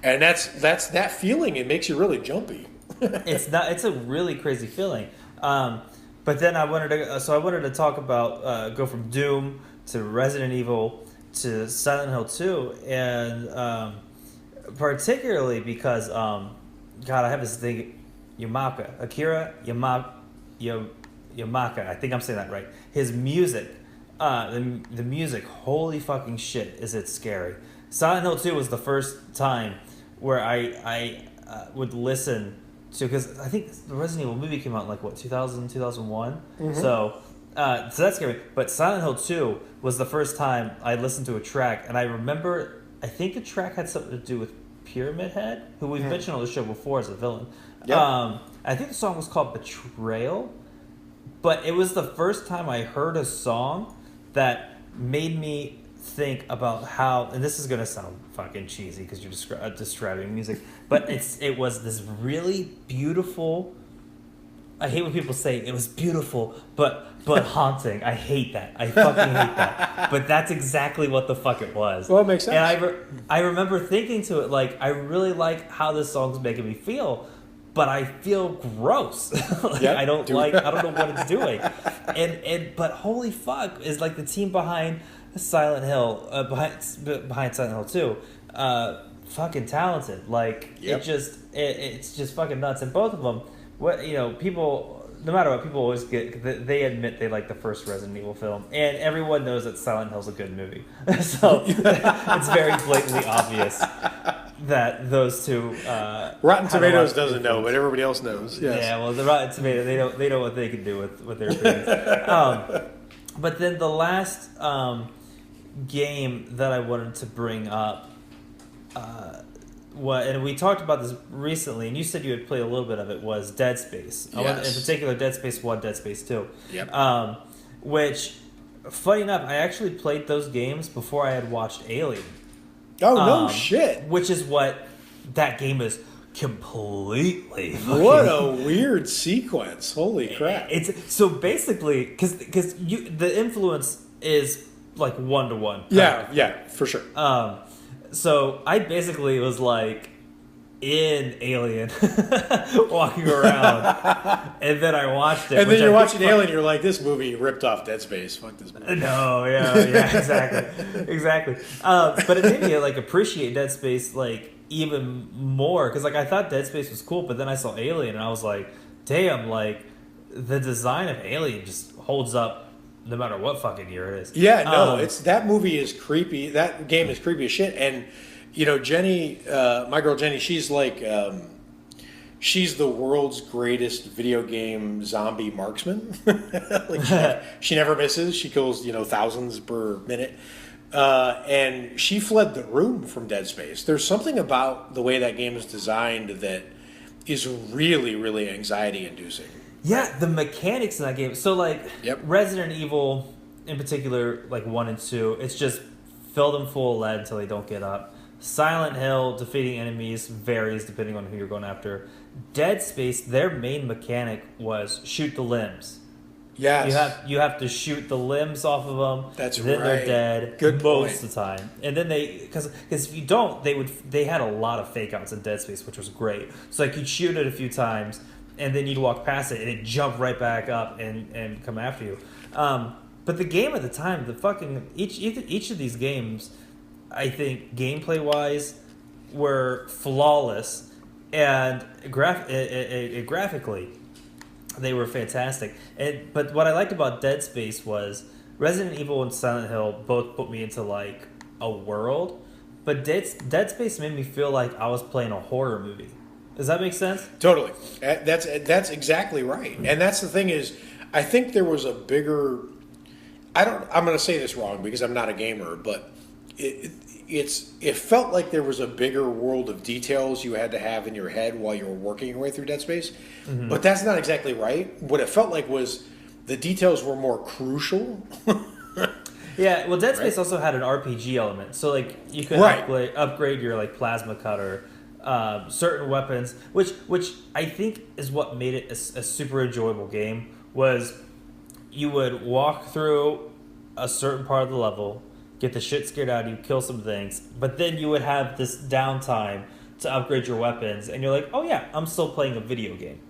And that's that feeling. It makes you really jumpy. It's a really crazy feeling. But then I wanted to talk about go from Doom to Resident Evil to Silent Hill 2, and particularly because God, I have this thing. Akira Yamaka, I think I'm saying that right. His music, the music, holy fucking shit, is it scary. Silent Hill 2 was the first time where I would listen to, because I think the Resident Evil movie came out in like, what, 2000, 2001? Mm-hmm. So that's scary. But Silent Hill 2 was the first time I listened to a track, and I remember, I think the track had something to do with Pyramid Head, who we've mentioned on the show before as a villain. Yep. I think the song was called Betrayal, but it was the first time I heard a song that made me think about how, and this is going to sound fucking cheesy because you're describing music, but it was this really beautiful, I hate when people say it was beautiful, but haunting. I hate that. I fucking hate that. But that's exactly what the fuck it was. Well, it makes sense. And I remember thinking to it, like, I really like how this song's making me feel, but I feel gross. I don't know what it's doing. But holy fuck, is like the team behind Silent Hill, behind Silent Hill 2, fucking talented. Like, it's just fucking nuts. And both of them, people, no matter what, people always they admit they like the first Resident Evil film, and everyone knows that Silent Hill's a good movie. So it's very blatantly obvious that those two. Rotten Tomatoes doesn't know, but everybody else knows. Yes. Yeah, well, the Rotten Tomatoes, they know what they can do with their opinions. But then the last game that I wanted to bring up. And we talked about this recently, and you said you had played a little bit of it, was Dead Space. Yes. In particular, Dead Space 1, Dead Space 2. Yep. Which, funny enough, I actually played those games before I had watched Alien. Oh, no shit. Which is what that game is completely. What a weird sequence! Holy crap! It's so basically because the influence is like 1-to-1. Yeah, for sure. So I basically was like in Alien, walking around, and then I watched it. And then you're watching Alien, you're like, this movie ripped off Dead Space. Fuck this movie. No, yeah, exactly. But it made me like appreciate Dead Space like even more because like I thought Dead Space was cool, but then I saw Alien and I was like, damn, like the design of Alien just holds up no matter what fucking year it is. Yeah, no, it's that movie is creepy. That game is creepy as shit. And you know, Jenny, my girl Jenny, she's like, she's the world's greatest video game zombie marksman. Like she never misses. She kills, you know, thousands per minute. And she fled the room from Dead Space. There's something about the way that game is designed that is really, really anxiety inducing. Yeah, the mechanics in that game. So like Resident Evil in particular, like 1 and 2, it's just fill them full of lead until they don't get up. Silent Hill, defeating enemies varies depending on who you're going after. Dead Space, their main mechanic was shoot the limbs. Yes. You have to shoot the limbs off of them. That's then right. They're dead. Good most point. of the time. And then because if you don't, they had a lot of fake outs in Dead Space, which was great. So like you'd shoot it a few times, and then you'd walk past it, and it'd jump right back up and come after you. But the game at the time, the fucking each of these games, I think gameplay wise, were flawless, and graphically, they were fantastic. But what I liked about Dead Space was Resident Evil and Silent Hill both put me into like a world, but Dead Space made me feel like I was playing a horror movie. Does that make sense? Totally. That's exactly right. And that's the thing is, I think there was a bigger. I'm going to say this wrong because I'm not a gamer, but it felt like there was a bigger world of details you had to have in your head while you were working your way through Dead Space. Mm-hmm. But that's not exactly right. What it felt like was the details were more crucial. Yeah, well, Dead Space also had an RPG element, so like you could upgrade your like plasma cutter, certain weapons, which I think is what made it a super enjoyable game. Was you would walk through a certain part of the level, get the shit scared out of you, kill some things, but then you would have this downtime to upgrade your weapons, and you're like, oh yeah, I'm still playing a video game.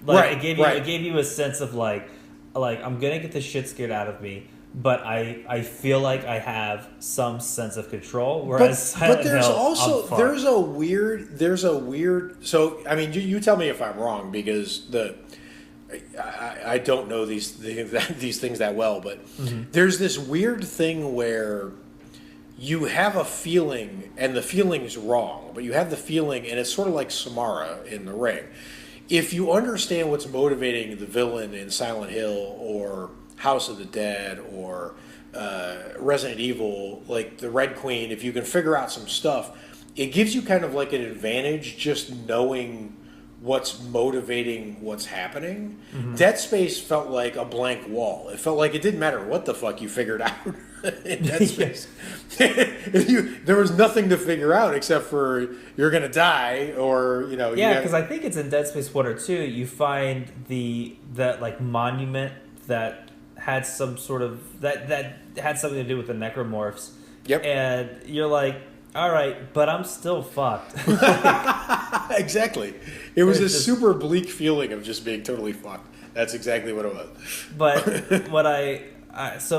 Like it gave you a sense of like I'm gonna get the shit scared out of me, but I feel like I have some sense of control. Whereas but there's also there's a weird. So I mean, you tell me if I'm wrong because I don't know these things that well, but there's this weird thing where you have a feeling and the feeling's wrong, but you have the feeling, and it's sort of like Samara in The Ring. If you understand what's motivating the villain in Silent Hill or House of the Dead or Resident Evil, like the Red Queen, if you can figure out some stuff, it gives you kind of like an advantage just knowing what's motivating what's happening. Dead Space felt like a blank wall. It felt like it didn't matter what the fuck you figured out in Dead Space. There was nothing to figure out except for you're going to die or, you know. Yeah, because I think it's in Dead Space 1 or 2, you find that like monument that had some sort of, that had something to do with the necromorphs. Yep. And you're like, all right, but I'm still fucked. Exactly. It was a super bleak feeling of just being totally fucked. That's exactly what it was. But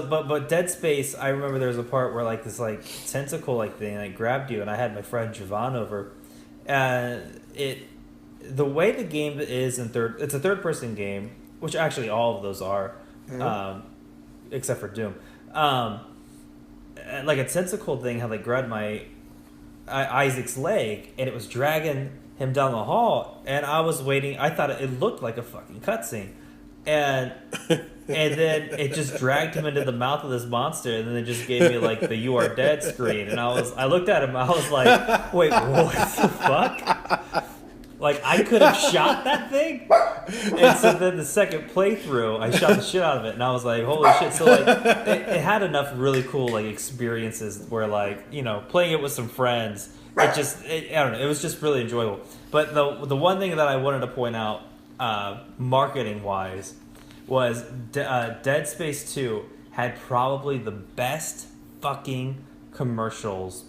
but Dead Space, I remember there was a part where like this like tentacle like thing like grabbed you, and I had my friend Javon over, and the way the game is it's a third person game, which actually all of those are, except for Doom. Like a tentacle thing had like grabbed my Isaac's leg, and it was dragging him down the hall, and I was waiting. I thought it looked like a fucking cutscene, and then it just dragged him into the mouth of this monster, and then it just gave me like the "You are dead" screen, and I looked at him, I was like, wait, what the fuck? Like I could have shot that thing, and so then the second playthrough, I shot the shit out of it, and I was like, holy shit! So like, it had enough really cool like experiences where like, you know, playing it with some friends, I don't know. It was just really enjoyable. But the one thing that I wanted to point out, marketing wise, was Dead Space 2 had probably the best fucking commercials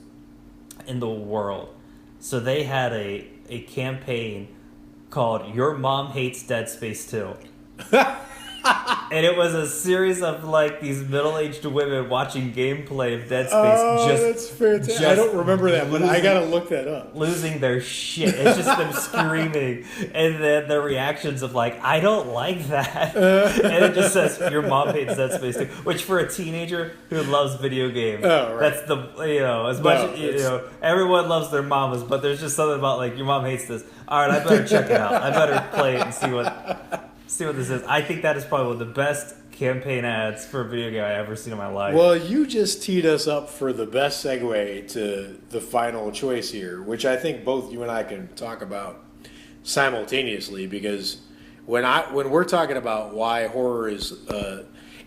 in the world. So they had a campaign called "Your Mom Hates Dead Space 2." And it was a series of like these middle-aged women watching gameplay of Dead Space. That's fantastic. I don't remember that, but I gotta look that up. Losing their shit. It's just them screaming, and then the reactions of like, "I don't like that," and it just says, "Your mom hates Dead Space 2," which for a teenager who loves video games, that's the as much everyone loves their mamas, but there's just something about like your mom hates this. All right, I better check it out. I better play it and see what this is. I think that is probably one of the best campaign ads for a video game I've ever seen in my life. Well, you just teed us up for the best segue to the final choice here, which I think both you and I can talk about simultaneously, because when we're talking about why horror is,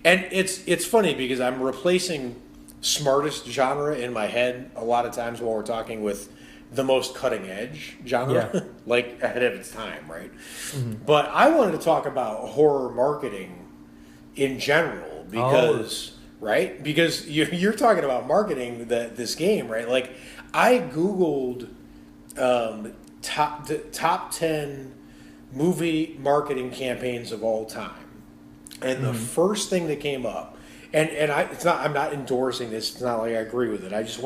and it's funny because I'm replacing smartest genre in my head a lot of times when we're talking with the most cutting edge genre, like ahead of its time, right? Mm-hmm. But I wanted to talk about horror marketing in general because, right? Because you're talking about marketing this game, right? Like I Googled top 10 movie marketing campaigns of all time, and the first thing that came up, and I'm not endorsing this. It's not like I agree with it. I just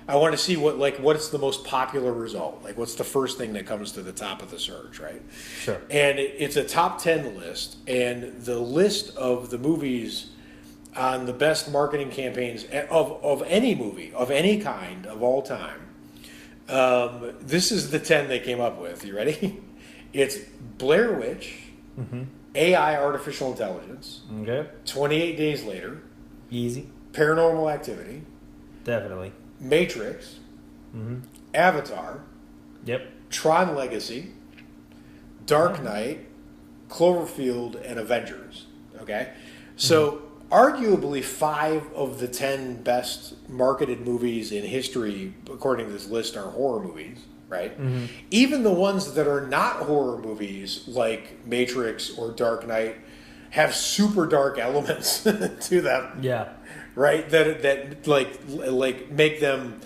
I want to see what's the most popular result. Like, what's the first thing that comes to the top of the search, right? Sure. And it's a top 10 list, and the list of the movies on the best marketing campaigns of any movie, of any kind, of all time. This is the 10 they came up with. You ready? It's Blair Witch, AI, artificial intelligence, 28 Days Later, easy, Paranormal Activity, definitely, Matrix, Avatar, Tron Legacy, Dark Knight, Cloverfield, and Avengers. Okay? So, arguably 5 of the 10 best marketed movies in history, according to this list, are horror movies, right? Even the ones that are not horror movies, like Matrix or Dark Knight, have super dark elements to them. Yeah. Right, that like make them,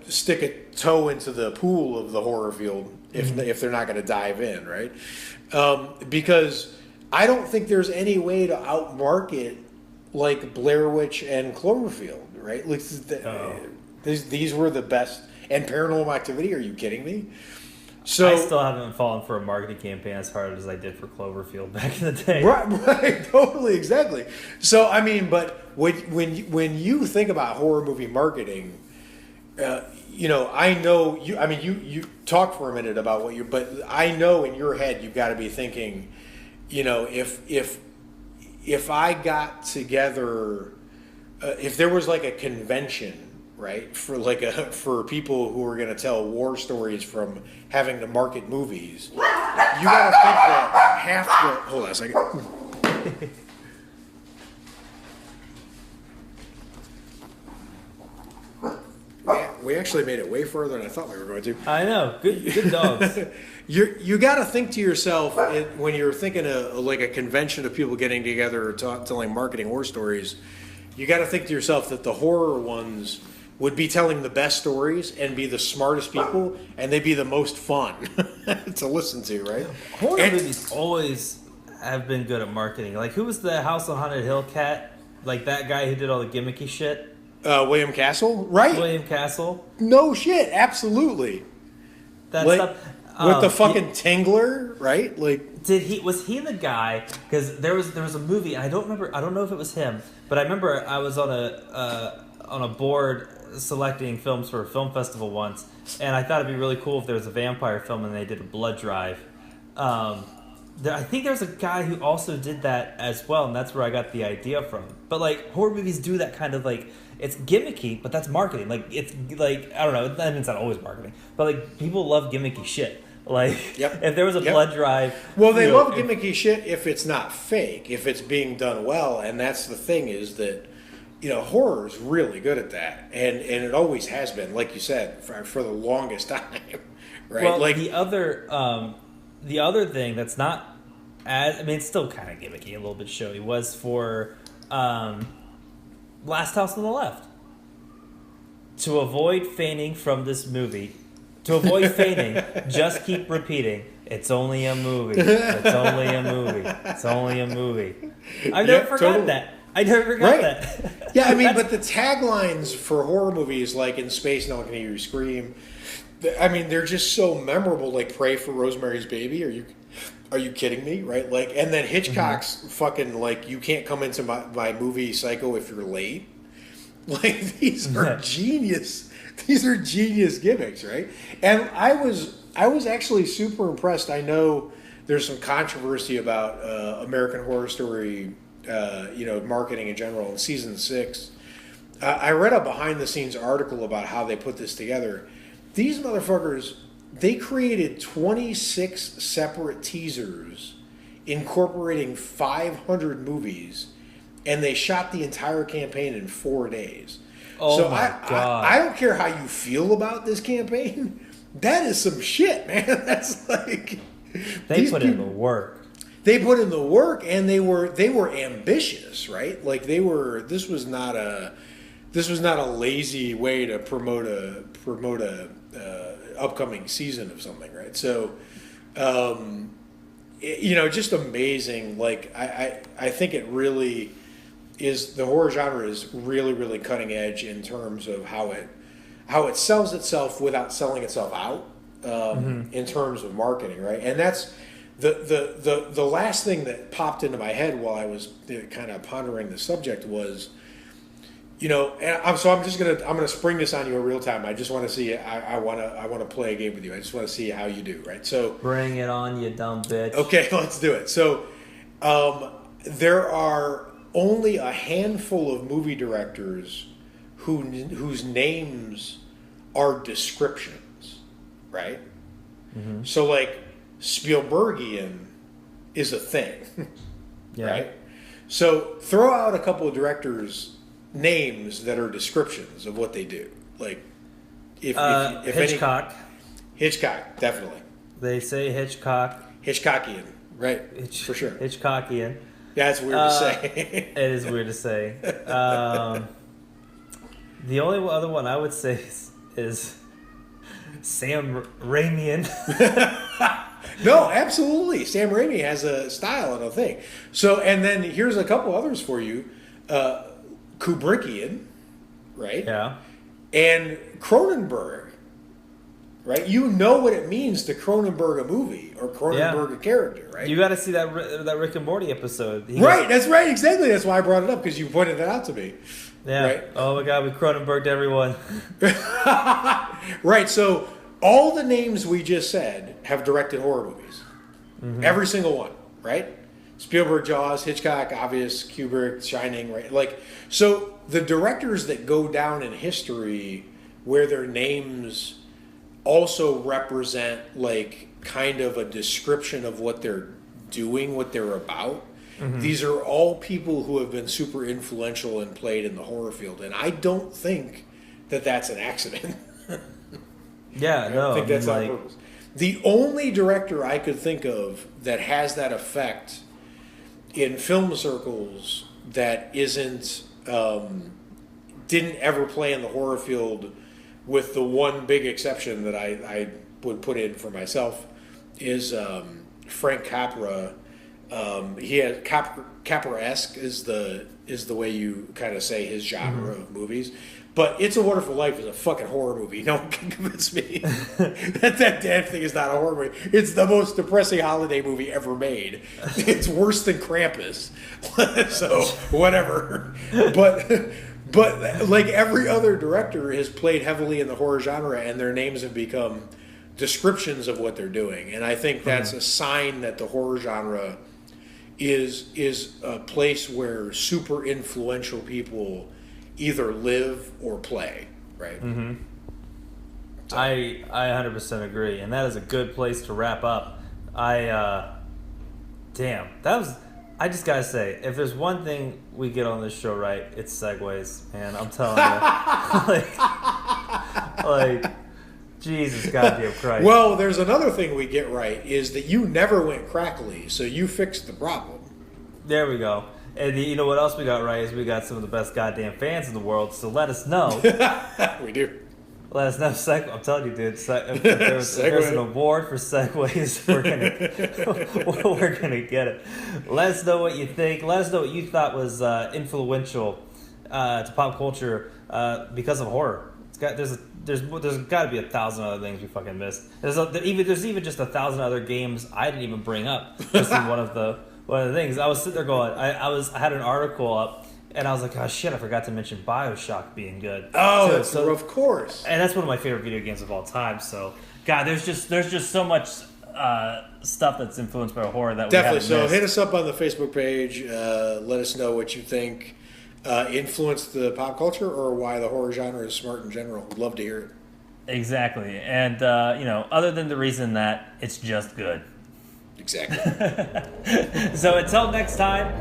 stick a toe into the pool of the horror field if they're not going to dive in, right? Because I don't think there's any way to outmarket like Blair Witch and Cloverfield, right? Like these were the best, and Paranormal Activity. Are you kidding me? So I still haven't fallen for a marketing campaign as hard as I did for Cloverfield back in the day. Right, totally, exactly. So I mean, but when you think about horror movie marketing, I know you. I mean, you talk for a minute about but I know in your head you've got to be thinking, if I got together, if there was like a convention. Right, for people who are going to tell war stories from having to market movies, you got to think that half the. Hold on a second. Yeah, we actually made it way further than I thought we were going to. I know, good dogs. You got to think to yourself when you're thinking like a convention of people getting together or telling marketing war stories. You got to think to yourself that the horror ones would be telling the best stories and be the smartest people, and they'd be the most fun to listen to, right? Horror movies always have been good at marketing. Like, who was the House on Haunted Hill cat? Like, that guy who did all the gimmicky shit? William Castle? Right. William Castle? No shit, absolutely. That stuff. With the fucking Tingler, right? Like, was he the guy? Because there was a movie, and I don't know if it was him, but I remember I was on a board selecting films for a film festival once, and I thought it'd be really cool if there was a vampire film and they did a blood drive. I think there's a guy who also did that as well, and that's where I got the idea from. But like horror movies do that kind of like, it's gimmicky, but that's marketing. Like it's like, I don't know, that means not always marketing, but like people love gimmicky shit. Like if there was a blood drive, well, they love gimmicky shit if it's not fake, if it's being done well, and that's the thing is that horror is really good at that, and it always has been, like you said, for the longest time, right? Well, like the other thing that's not as, I mean, it's still kind of gimmicky, a little bit showy, was for Last House on the Left. To avoid feigning from this movie, just keep repeating, it's only a movie. It's only a movie. It's only a movie. I've never forgotten that. I never forgot that. Yeah, I mean, but the taglines for horror movies, like In Space, No One Can Hear You Scream, I mean, they're just so memorable. Like Pray for Rosemary's Baby. Are you kidding me? Right? Like, and then Hitchcock's fucking like, you can't come into my movie Psycho if you're late. Like, these are genius. These are genius gimmicks, right? And I was actually super impressed. I know there's some controversy about American Horror Story, marketing in general. In season 6, I read a behind the scenes article about how they put this together. These motherfuckers, they created 26 separate teasers incorporating 500 movies. And they shot the entire campaign in 4 days. Oh so my God. I don't care how you feel about this campaign. That is some shit, man. That's like they put in the work. They put in the work, and they were ambitious, right? Like This was not a lazy way to promote a upcoming season of something, right? So. Just amazing. Like I think it really is, the horror genre is really, really cutting edge in terms of how it sells itself without selling itself out, in terms of marketing, right? And that's the last thing that popped into my head while I was kind of pondering the subject was, and I'm gonna spring this on you in real time. I just want to see. I want to play a game with you. I just want to see how you do, right? So bring it on, you dumb bitch. Okay, let's do it. So there are only a handful of movie directors whose names are descriptions, right? Mm-hmm. So like Spielbergian is a thing, right? So throw out a couple of directors' names that are descriptions of what they do. Like if Hitchcock. Hitchcock, definitely. They say Hitchcock. Hitchcockian, right? For sure. Hitchcockian. Yeah, it's weird to say. It is weird to say. The only other one I would say is Sam Raimian. No, absolutely. Sam Raimi has a style and a thing. So, and then here's a couple others for you. Kubrickian, right? Yeah. And Cronenberg, right? You know what it means to Cronenberg a movie or Cronenberg a character, right? You got to see that Rick and Morty episode. That's right, exactly. That's why I brought it up, because you pointed it out to me. Yeah. Right? Oh my God, we Cronenberged everyone. Right. So all the names we just said have directed horror movies. Mm-hmm. Every single one, right? Spielberg, Jaws, Hitchcock, obvious, Kubrick, Shining, right? Like, so the directors that go down in history where their names also represent like kind of a description of what they're doing, what they're about. Mm-hmm. These are all people who have been super influential and played in the horror field. And I don't think that that's an accident. Yeah, no. I think that's on purpose. The only director I could think of that has that effect in film circles that isn't didn't ever play in the horror field, with the one big exception that I would put in for myself, is Frank Capra. He has Capra-esque is the way you kind of say his genre of movies. But It's a Wonderful Life is a fucking horror movie. No one can convince me that damn thing is not a horror movie. It's the most depressing holiday movie ever made. It's worse than Krampus. So, whatever. But like every other director has played heavily in the horror genre, and their names have become descriptions of what they're doing. And I think that's a sign that the horror genre is a place where super influential people either live or play, right? Mm-hmm. So. I 100% agree, and that is a good place to wrap up. Damn, that I just gotta say, if there's one thing we get on this show right, it's segues, man. I'm telling you, like, Jesus goddamn Christ. Well, there's another thing we get right is that you never went crackly, so you fixed the problem. There we go. And you know what else we got right is we got some of the best goddamn fans in the world. So let us know. We do. Let us know. I'm telling you, dude. If there's an award for segues, we're gonna get it. Let us know what you think. Let us know what you thought was influential to pop culture because of horror. There's got to be 1,000 other things we fucking missed. There's even just 1,000 other games I didn't even bring up. Just in one of the things I was sitting there going, I had an article up. And I was like, oh shit, I forgot to mention BioShock being good. Oh, so of course. And that's one of my favorite video games of all time. So, God, there's just so much stuff that's influenced by horror that definitely. We so missed. Hit us up on the Facebook page. Let us know what you think influenced the pop culture or why the horror genre is smart in general. We'd love to hear it. Exactly. And, other than the reason that it's just good. Exactly. So until next time,